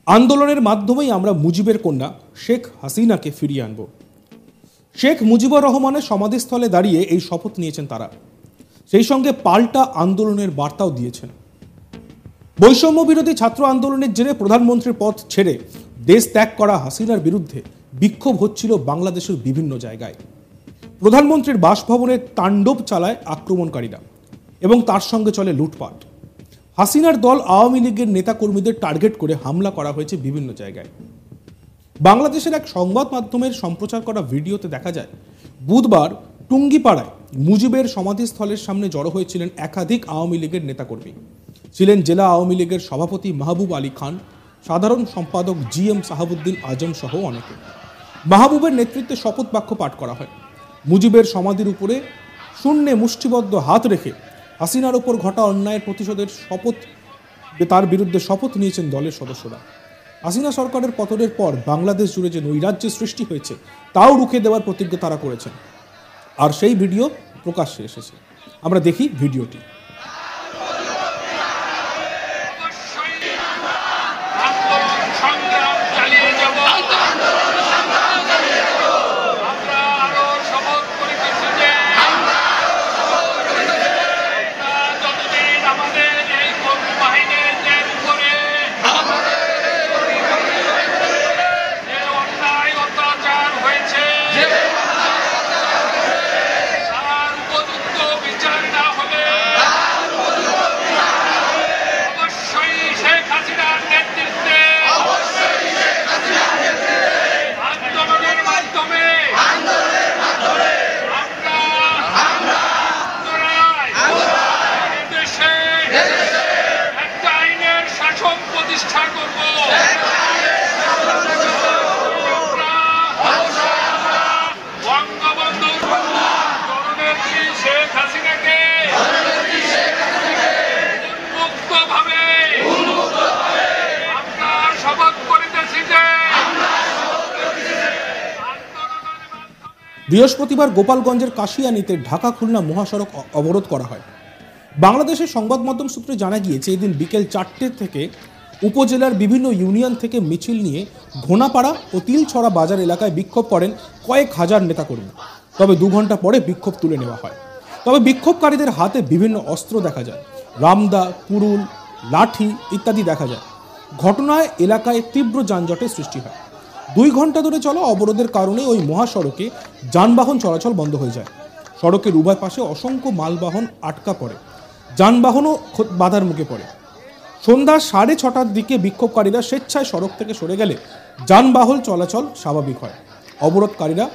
আন্দোলনের মাধ্যমেই আমরা মুজিবের কন্যা শেখ হাসিনাকে ফিরিয়ে আনব। শেখ মুজিবুর রহমানের সমাধিস্থলে দাঁড়িয়ে এই শপথ নিয়েছেন তারা। সেই সঙ্গে পাল্টা আন্দোলনের বার্তাও দিয়েছেন। বৈষম্য বিরোধী ছাত্র আন্দোলনের জেরে প্রধানমন্ত্রীর পদ ছেড়ে দেশ ত্যাগ করা হাসিনার বিরুদ্ধে বিক্ষোভ হচ্ছিল বাংলাদেশের বিভিন্ন জায়গায়। প্রধানমন্ত্রীর বাসভবনে তাণ্ডব চালায় আক্রমণকারীরা এবং তার সঙ্গে চলে লুটপাট। হাসিনার দল আওয়ামী লীগের নেতাকর্মীদের টার্গেট করে হামলা করা হয়েছে বিভিন্ন জায়গায়। বাংলাদেশের এক সংবাদ মাধ্যমের সম্প্রচার করা ভিডিওতে দেখা যায়, বুধবার টুঙ্গিপাড়ায় মুজিবের সমাধিস্থলের সামনে জড়ো হয়েছিলেন একাধিক আওয়ামী লীগের নেতাকর্মী। ছিলেন জেলা আওয়ামী লীগের সভাপতি মাহবুব আলী খান, সাধারণ সম্পাদক GM সাহাবুদ্দিন আজম সহ অনেকে। মাহবুবের নেতৃত্বে শপথ বাক্য পাঠ করা হয়। মুজিবের সমাধির উপরে শূন্যে মুষ্টিবদ্ধ হাত রেখে হাসিনার ওপর ঘটা অন্যায়ের প্রতিশোধের তার বিরুদ্ধে শপথ নিয়েছেন দলের সদস্যরা। হাসিনা সরকারের পতনের পর বাংলাদেশ জুড়ে যে নৈরাজ্যের সৃষ্টি হয়েছে তাও রুখে দেওয়ার প্রতিজ্ঞা তারা করেছেন, আর সেই ভিডিও প্রকাশ্যে এসেছে। আমরা দেখি ভিডিওটি। বৃহস্পতিবার গোপালগঞ্জের কাশিয়ানীতে ঢাকা খুলনা মহাসড়ক অবরোধ করা হয়। বাংলাদেশের সংবাদ মাধ্যম সূত্রে জানা গিয়েছে, এদিন বিকেল 4টে থেকে উপজেলার বিভিন্ন ইউনিয়ন থেকে মিছিল নিয়ে ঘোনাপাড়া ও তিলছড়া বাজার এলাকায় বিক্ষোভ করেন কয়েক হাজার নেতাকর্মী। তবে 2 ঘন্টা পরে বিক্ষোভ তুলে নেওয়া হয়। তবে বিক্ষোভকারীদের হাতে বিভিন্ন অস্ত্র দেখা যায়, রামদা, কুড়ুল, লাঠি ইত্যাদি দেখা যায়। ঘটনায় এলাকায় তীব্র যানজটের সৃষ্টি হয়। 2 ঘন্টা ধরে চলা অবরোধের কারণে ওই মহাসড়কে যানবাহন চলাচল বন্ধ হয়ে যায়। সড়কের উভয় পাশে অসংখ্য মালবাহন আটকা পড়ে, যানবাহনও বাধার মুখে পড়ে। সন্ধ্যা 6:30টার দিকে বিক্ষোভকারীরা স্বেচ্ছায় সড়ক থেকে সরে গেলে যানবাহন চলাচল স্বাভাবিক হয়। অবরোধকারীরা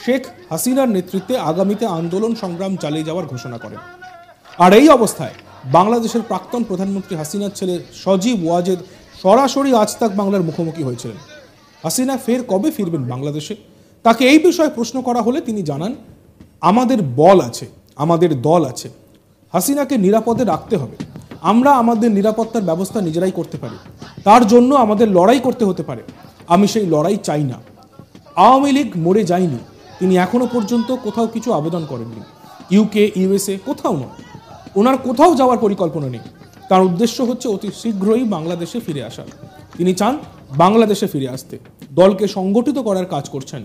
শেখ হাসিনার নেতৃত্বে আগামীতে আন্দোলন সংগ্রাম চালিয়ে যাওয়ার ঘোষণা করেন। আর এই অবস্থায় বাংলাদেশের প্রাক্তন প্রধানমন্ত্রী হাসিনার ছেলে সজীব ওয়াজেদ সরাসরি আজ তাক বাংলার মুখোমুখি হয়েছিলেন। হাসিনা ফের কবে ফিরবেন বাংলাদেশে, তাকে এই বিষয়ে প্রশ্ন করা হলে তিনি জানান, আমাদের বল আছে, আমাদের দল আছে, হাসিনাকে নিরাপদে রাখতে হবে। আমরা আমাদের নিরাপত্তার ব্যবস্থা নিজেরাই করতে পারি, তার জন্য আমাদের লড়াই করতে হতে পারে। আমি সেই লড়াই চাই না। আওয়ামী লীগ মরে যায়নি, তিনি এখনো পর্যন্ত কোথাও কিছু আবেদন করেননি। UK, USA কোথাও নয়, ওনার কোথাও যাওয়ার পরিকল্পনা নেই। তার উদ্দেশ্য হচ্ছে অতি শীঘ্রই বাংলাদেশে ফিরে আসা। তিনি চান বাংলাদেশে ফিরে আসতে, দলকে সংগঠিত করার কাজ করছেন।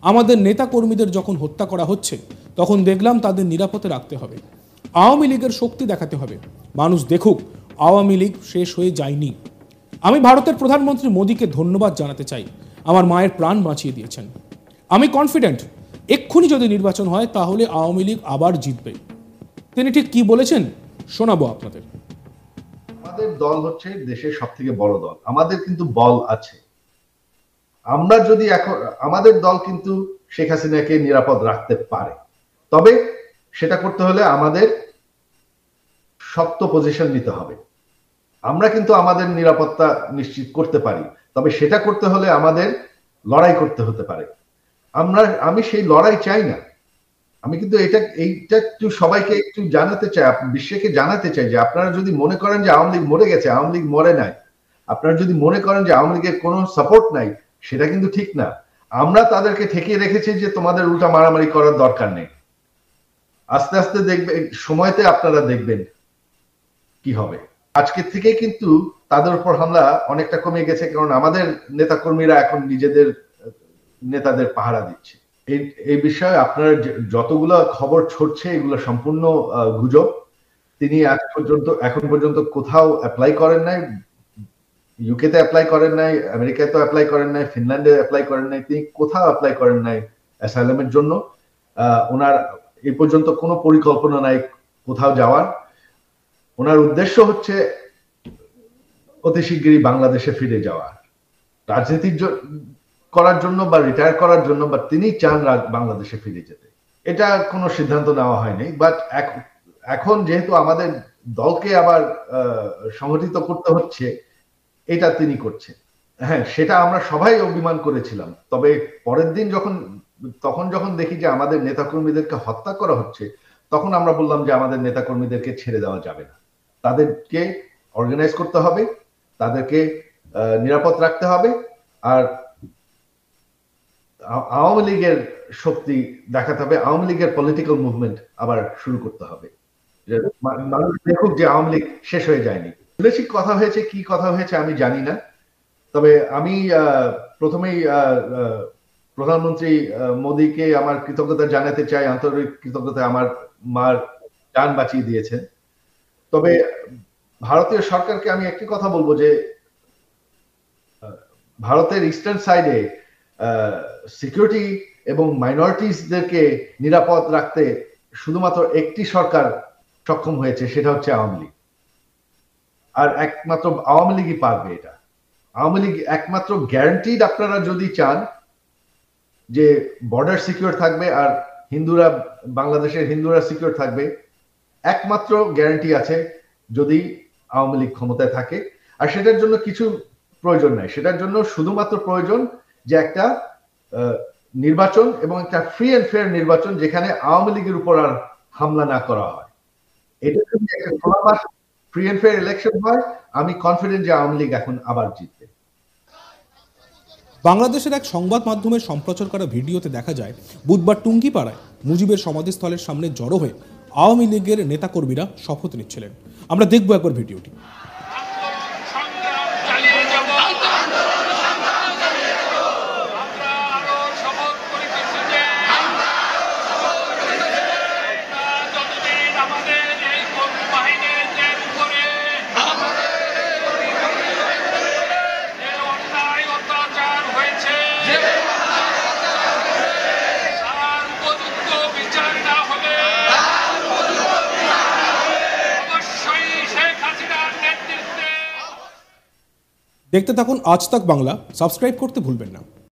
আমাদের নেতা কর্মীদের যখন হত্যা করা হচ্ছে তখন দেখলাম তাদের নিরাপদে রাখতে হবে, আওয়ামী লীগের শক্তি দেখাতে হবে। মানুষ দেখুক আওয়ামী লীগ শেষ হয়ে যায়নি। আমি ভারতের প্রধানমন্ত্রী মোদীকে ধন্যবাদ জানাতে চাই, আমার মায়ের প্রাণ বাঁচিয়ে দিয়েছেন। আমি কনফিডেন্ট এক্ষুনি যদি নির্বাচন হয় তাহলে আওয়ামী লীগ আবার জিতবে। তিনি ঠিক কি বলেছেন শোনাবো আপনাদের। আমাদের দল হচ্ছে দেশের সবথেকে বড় দল, আমাদের কিন্তু বল আছে। আমরা যদি এখন আমাদের দল কিন্তু শেখ হাসিনাকে নিরাপদ রাখতে পারে, তবে সেটা করতে হলে আমাদের শক্ত পজিশন নিতে হবে। আমরা কিন্তু আমাদের নিরাপত্তা নিশ্চিত করতে পারি, তবে সেটা করতে হলে আমাদের লড়াই করতে হতে পারে। আমি সেই লড়াই চাই না। আমি কিন্তু এইটা একটু সবাইকে একটু জানাতে চাই, বিশ্বকে জানাতে চাই যে আপনারা যদি মনে করেন যে আওয়ামী লীগ মরে গেছে, আওয়ামী লীগ মরে নাই। আপনারা যদি মনে করেন যে আওয়ামী লীগের কোনো সাপোর্ট নাই, সেটা কিন্তু ঠিক না। আমরা তাদেরকে ঠেকিয়ে রেখেছি যে তোমাদের উল্টা মারামারি করার দরকার নেই। আস্তে আস্তে দেখবে, সময়তে আপনারা দেখবেন কি হবে। আজকে থেকে কিন্তু তাদের উপর হামলা অনেকটা কমে গেছে, কারণ আমাদের নেতাকর্মীরা এখন নিজেদের নেতাদের পাহারা দিচ্ছে। এই বিষয়ে আপনার যতগুলো খবর ছড়ছে এগুলো সম্পূর্ণ গুজব। তিনি এখন পর্যন্ত কোথাও অ্যাপ্লাই করেন নাই, ইউকেতে অ্যাপ্লাই করেন নাই, আমেরিকায় তো অ্যাপ্লাই করেন নাই, ফিনল্যান্ডে অ্যাপ্লাই করেন নাই, তিনি কোথাও অ্যাপ্লাই করেন নাই অ্যাসাইলামের জন্য। ওনার এই পর্যন্ত কোনো পরিকল্পনা নাই কোথাও যাওয়ার। ওনার উদ্দেশ্য হচ্ছে অতি শিগগিরই বাংলাদেশে ফিরে যাওয়া, রাজনীতি করার জন্য বা রিটায়ার করার জন্য, বা তিনি চান বাংলাদেশে ফিরে যেতে। এটা কোনো সিদ্ধান্ত নেওয়া হয়নি, বাট এখন যেহেতু আমাদের দলকে আবার সংগঠিত করতে হচ্ছে, এটা তিনি করছেন। হ্যাঁ, সেটা আমরা সবাই অভিমান করেছিলাম, তবে পরের দিন যখন দেখি যে আমাদের নেতাকর্মীদেরকে হত্যা করা হচ্ছে, তখন আমরা বললাম যে আমাদের নেতাকর্মীদেরকে ছেড়ে দেওয়া যাবে না, তাদেরকে অর্গানাইজ করতে হবে, তাদেরকে নিরাপদ রাখতে হবে, আর আওয়ামী লীগের শক্তি দেখাতে হবে, আওয়ামী লীগের পলিটিক্যাল মুভমেন্ট আবার শুরু করতে হবে, মানুষ দেখুক যে আওয়ামী লীগ শেষ হয়ে যায়নি। বলেছি কথা হয়েছে, কি কথা হয়েছে আমি জানি না, তবে আমি প্রথমেই প্রধানমন্ত্রী মোদীকে আমার কৃতজ্ঞতা জানাতে চাই, আন্তরিক কৃতজ্ঞতা, আমার মার জান বাঁচিয়ে দিয়েছেন। তবে ভারতীয় সরকারকে আমি একটি কথা বলবো যে ভারতের ইস্টার্ন সাইডে সিকিউরিটি এবং মাইনরিটিসদেরকে নিরাপদ রাখতে শুধুমাত্র একটি সরকার সক্ষম হয়েছে, সেটা হচ্ছে আওয়ামী লীগ। আর একমাত্র আওয়ামী লীগই পারবে এটা। আওয়ামী লীগ একমাত্র গ্যারান্টিড, আপনারা যদি চান যে বর্ডার সিকিউর থাকবে আর বাংলাদেশের হিন্দুরা সিকিউর থাকবে, একমাত্র গ্যারান্টি আছে যদি আওয়ামী লীগ ক্ষমতায় থাকে। আর সেটার জন্য কিছু প্রয়োজন নাই, সেটার জন্য শুধুমাত্র প্রয়োজন যে একটা নির্বাচন, এবং একটা ফ্রি অ্যান্ড ফেয়ার নির্বাচন, যেখানে আওয়ামী লীগের উপর আর হামলা না করা হয়। এটা যদি একটা খোলামাঠ ফ্রি অ্যান্ড ফেয়ার ইলেকশন হয়, আমি কনফিডেন্ট যে আওয়ামী লীগ এখন আবার জিতবে। বাংলাদেশের এক সংবাদ মাধ্যমের সম্প্রচার করা ভিডিওতে দেখা যায় বুধবার টুঙ্গিপাড়ায় মুজিবের সমাধিস্থলের সামনে জড়ো হয়ে আওয়ামী লীগের নেতাকর্মীরা শপথ নিচ্ছিলেন। আমরা দেখব একবার ভিডিওটি। দেখতে থাকুন আজ তাক বাংলা, সাবস্ক্রাইব করতে ভুলবেন না।